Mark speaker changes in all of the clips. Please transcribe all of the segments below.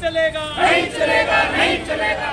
Speaker 1: चलेगा, नहीं चलेगा, नहीं चलेगा।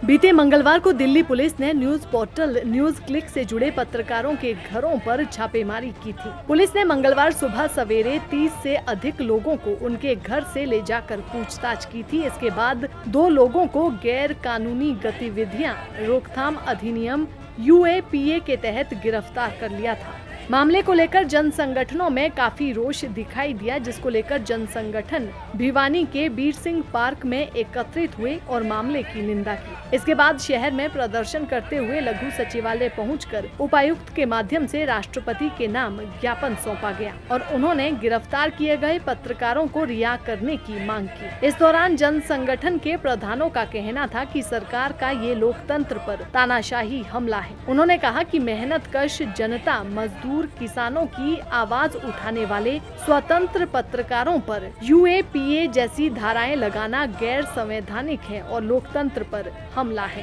Speaker 2: बीते मंगलवार को दिल्ली पुलिस ने न्यूज पोर्टल न्यूज क्लिक से जुड़े पत्रकारों के घरों पर छापेमारी की थी। पुलिस ने मंगलवार सुबह सवेरे 30 से अधिक लोगों को उनके घर से ले जाकर पूछताछ की थी। इसके बाद 2 लोगों को गैर कानूनी गतिविधियां रोकथाम अधिनियम UAPA के तहत गिरफ्तार कर लिया था। मामले को लेकर जन संगठनों में काफी रोष दिखाई दिया, जिसको लेकर जन संगठन भिवानी के बीर सिंह पार्क में एकत्रित हुए और मामले की निंदा की। इसके बाद शहर में प्रदर्शन करते हुए लघु सचिवालय पहुंचकर उपायुक्त के माध्यम से राष्ट्रपति के नाम ज्ञापन सौंपा गया और उन्होंने गिरफ्तार किए गए पत्रकारों को रिहा करने की मांग की। इस दौरान जन संगठन के प्रधानों का कहना था कि सरकार का ये लोकतंत्र पर तानाशाही हमला है। उन्होंने कहा कि मेहनतकश जनता, मजदूर, किसानों की आवाज उठाने वाले स्वतंत्र पत्रकारों पर UAPA जैसी धाराएं लगाना गैर संवैधानिक है और लोकतंत्र पर हमला है।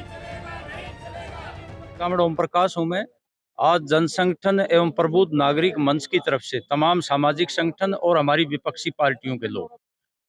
Speaker 3: ओम प्रकाश हूँ मैं। आज जन संगठन एवं प्रबुद्ध नागरिक मंच की तरफ से तमाम सामाजिक संगठन और हमारी विपक्षी पार्टियों के लोग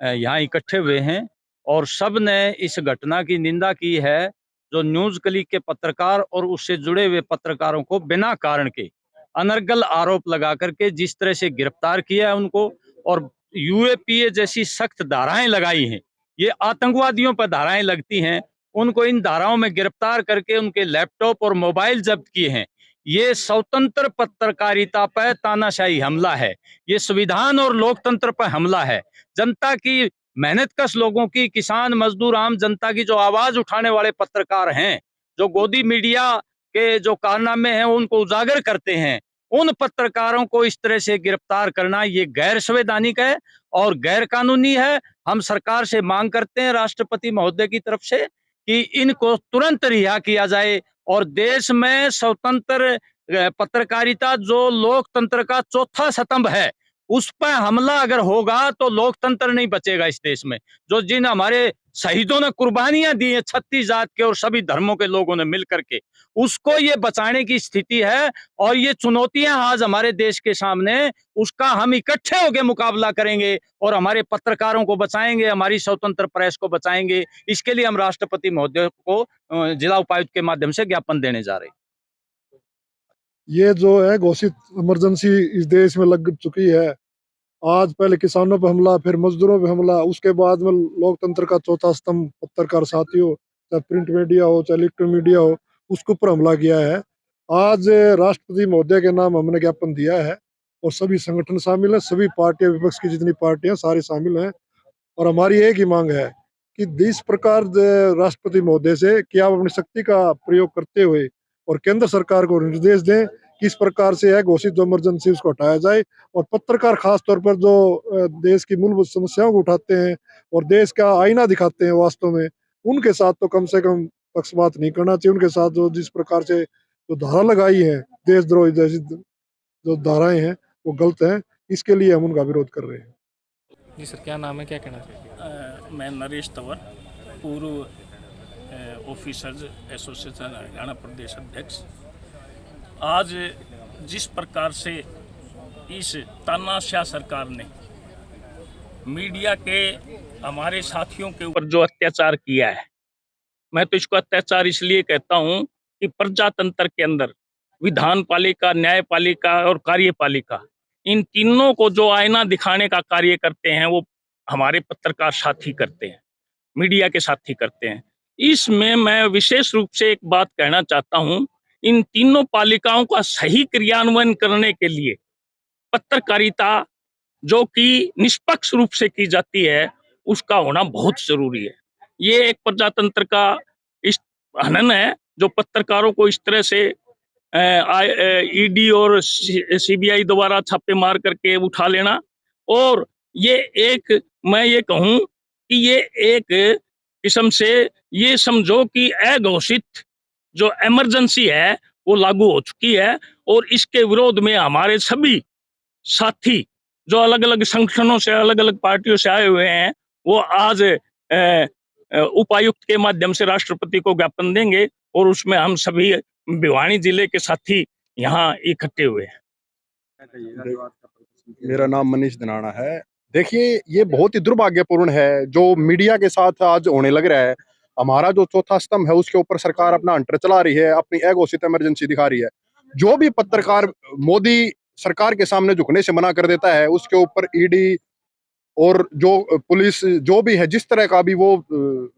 Speaker 3: यहाँ इकट्ठे हुए हैं और सब ने इस घटना की निंदा की है जो न्यूज क्लिक के पत्रकार और उससे जुड़े हुए पत्रकारों को बिना कारण के अनर्गल आरोप लगा करके जिस तरह से गिरफ्तार किया है उनको और UAPA जैसी सख्त धाराएं लगाई हैं। ये आतंकवादियों पर धाराएं लगती हैं, उनको इन धाराओं में गिरफ्तार करके उनके लैपटॉप और मोबाइल जब्त किए हैं। ये स्वतंत्र पत्रकारिता पर तानाशाही हमला है, ये संविधान और लोकतंत्र पर हमला है। जनता की, मेहनतकश लोगों की, किसान, मजदूर, आम जनता की जो आवाज उठाने वाले पत्रकार हैं, जो गोदी मीडिया के जो कारनामे हैं उनको उजागर करते हैं, उन पत्रकारों को इस तरह से गिरफ्तार करना ये गैर संवैधानिक है और गैर कानूनी है। हम सरकार से मांग करते हैं राष्ट्रपति महोदय की तरफ से कि इनको तुरंत रिहा किया जाए और देश में स्वतंत्र पत्रकारिता जो लोकतंत्र का चौथा स्तंभ है उस पर हमला अगर होगा तो लोकतंत्र नहीं बचेगा इस देश में। जो जिन हमारे शहीदों ने कुर्बानियां दी हैं 36 जात के और सभी धर्मों के लोगों ने मिलकर के, उसको ये बचाने की स्थिति है और ये चुनौतियां आज हमारे देश के सामने, उसका हम इकट्ठे होकर मुकाबला करेंगे और हमारे पत्रकारों को बचाएंगे, हमारी स्वतंत्र प्रेस को बचाएंगे। इसके लिए हम राष्ट्रपति महोदय को जिला उपायुक्त के माध्यम से ज्ञापन देने जा रहे हैं।
Speaker 4: ये जो है घोषित इमरजेंसी इस देश में लग चुकी है। आज पहले किसानों पे हमला, फिर मजदूरों पे हमला, उसके बाद में लोकतंत्र का चौथा स्तंभ पत्रकार साथियों, चाहे प्रिंट मीडिया हो चाहे इलेक्ट्रॉनिक मीडिया हो, उसके ऊपर हमला किया है। आज राष्ट्रपति महोदय के नाम हमने ज्ञापन दिया है और सभी संगठन शामिल हैं, सभी पार्टियां, विपक्ष की जितनी पार्टियां सारी शामिल हैं और हमारी एक ही मांग है कि इस प्रकार राष्ट्रपति महोदय से कि आप अपनी शक्ति का प्रयोग करते हुए और केंद्र सरकार को निर्देश दें कि इस प्रकार से है घोषित जो इमरजेंसी उसको हटाया जाए और पत्रकार खास तौर पर जो देश की मूलभूत समस्याओं को उठाते हैं और देश का आईना दिखाते हैं वास्तव में, उनके साथ तो कम से कम पक्षपात नहीं करना चाहिए। उनके साथ जो जिस प्रकार से जो धारा लगाई है, देशद्रोही जैसी जो धाराएं हैं वो गलत हैं, इसके लिए हम उनका विरोध कर रहे हैं।
Speaker 5: जी सर, क्या नाम है, क्या कहना चाहिए?
Speaker 6: मैं नरेश तंवर, पूर्व ऑफिसर्स एसोसिएशन हरियाणा प्रदेश अध्यक्ष। आज जिस प्रकार से इस तानाशाह सरकार ने मीडिया के हमारे साथियों के ऊपर जो अत्याचार किया है, मैं तो इसको अत्याचार इसलिए कहता हूं कि प्रजातंत्र के अंदर विधान पालिका, न्यायपालिका और कार्यपालिका, इन तीनों को जो आईना दिखाने का कार्य करते हैं वो हमारे पत्रकार साथी करते हैं, मीडिया के साथी करते हैं। इसमें मैं विशेष रूप से एक बात कहना चाहता हूं, इन तीनों पालिकाओं का सही क्रियान्वयन करने के लिए पत्रकारिता जो कि निष्पक्ष रूप से की जाती है उसका होना बहुत जरूरी है। ये एक प्रजातंत्र का इस हनन है जो पत्रकारों को इस तरह से ईडी और CBI द्वारा छापे मार करके उठा लेना, और ये एक, मैं ये कहूं कि ये एक किस्म से ये समझो कि अघोषित जो इमरजेंसी है वो लागू हो चुकी है और इसके विरोध में हमारे सभी साथी जो अलग अलग संगठनों से, अलग अलग पार्टियों से आए हुए हैं, वो आज उपायुक्त के माध्यम से राष्ट्रपति को ज्ञापन देंगे और उसमें हम सभी भिवानी जिले के साथी यहाँ इकट्ठे हुए हैं।
Speaker 7: मेरा नाम मनीष धनाना है। देखिए, ये बहुत ही दुर्भाग्यपूर्ण है जो मीडिया के साथ आज होने लग रहा है। हमारा जो चौथा स्तंभ है उसके ऊपर सरकार अपना अंटर चला रही है, अपनी अघोषित इमरजेंसी दिखा रही है। जो भी पत्रकार मोदी सरकार के सामने झुकने से मना कर देता है, उसके ऊपर ईडी और जो पुलिस जो भी है, जिस तरह का भी वो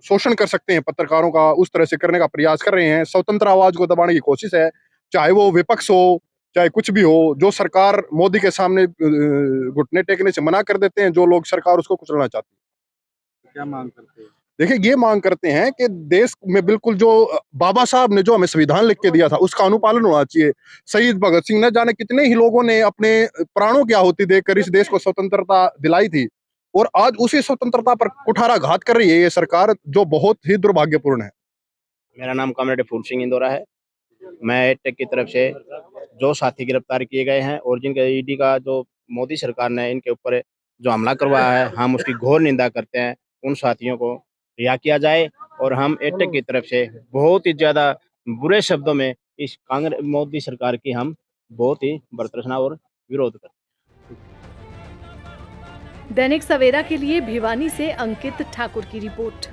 Speaker 7: शोषण कर सकते हैं पत्रकारों का, उस तरह से करने का प्रयास कर रहे हैं। स्वतंत्र आवाज को दबाने की कोशिश है, चाहे वो विपक्ष हो, चाहे कुछ भी हो। जो सरकार मोदी के सामने घुटने टेकने से मना कर देते हैं, जो लोग सरकार उसको कुचलना चाहती है।
Speaker 8: क्या मांग करते हैं?
Speaker 7: देखिए, ये मांग करते हैं कि देश में बिल्कुल जो बाबा साहब ने जो हमें संविधान लिख के दिया था, उसका अनुपालन होना चाहिए। शहीद भगत सिंह न जाने कितने ही लोगों ने अपने प्राणों की आहुति देकर इस देश को स्वतंत्रता दिलाई थी, और आज उसी स्वतंत्रता पर कुठाराघात कर रही है ये सरकार, जो बहुत ही दुर्भाग्यपूर्ण है।
Speaker 8: मेरा नाम कॉमरेड फूल सिंह इंदौरा है। मैं एडटेक की तरफ से जो साथी गिरफ्तार किए गए हैं और जिनके ईडी का जो मोदी सरकार ने इनके ऊपर जो हमला करवाया है, हम उसकी घोर निंदा करते हैं। उन साथियों को रिहा किया जाए और हम एडटेक की तरफ से बहुत ही ज़्यादा बुरे शब्दों में इस कांग्रेस मोदी सरकार की हम बहुत ही भर्त्सना और विरोध करते हैं।
Speaker 2: दैनिक सवेरा के लिए भिवानी से अंकित ठाकुर की रिपोर्ट।